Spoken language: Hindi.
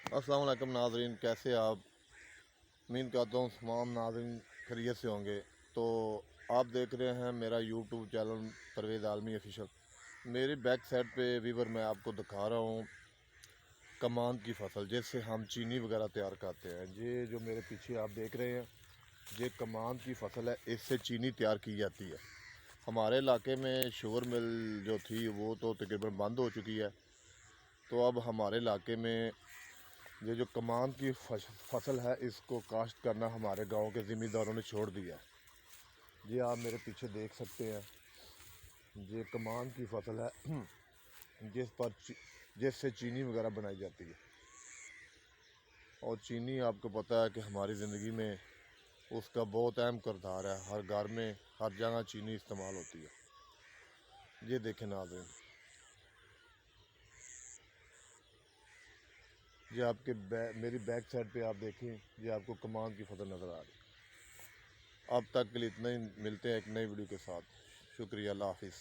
अस्सलाम वालेकुम नाज़रीन, कैसे आप? उम्मीद करता हूँ तमाम नाज़रीन खैरियत से होंगे। तो आप देख रहे हैं मेरा यूट्यूब चैनल परवेज़ आलमी ऑफिशियल। मेरी बैक साइड पे वीवर मैं आपको दिखा रहा हूँ कमान की फसल, जिससे हम चीनी वगैरह तैयार करते हैं। ये जो मेरे पीछे आप देख रहे हैं, ये कमान की फसल है, इससे चीनी तैयार की जाती है। हमारे इलाके में शुगर मिल जो थी वो तो तकरीबन बंद हो चुकी है। तो अब हमारे इलाके में ये जो कमान की फसल है, इसको काश्त करना हमारे गांव के ज़मींदारों ने छोड़ दिया है। ये आप मेरे पीछे देख सकते हैं, ये कमान की फसल है जिससे चीनी वगैरह बनाई जाती है। और चीनी आपको पता है कि हमारी ज़िंदगी में उसका बहुत अहम किरदार है। हर घर में हर जगह चीनी इस्तेमाल होती है। ये देखें नाज़रीन, ये आपके मेरी बैक साइड पे आप देखें, ये आपको कमान की फसल नज़र आ रही है। अब तक के लिए इतना ही, मिलते हैं एक नई वीडियो के साथ। शुक्रिया, अल्लाह हाफिज़।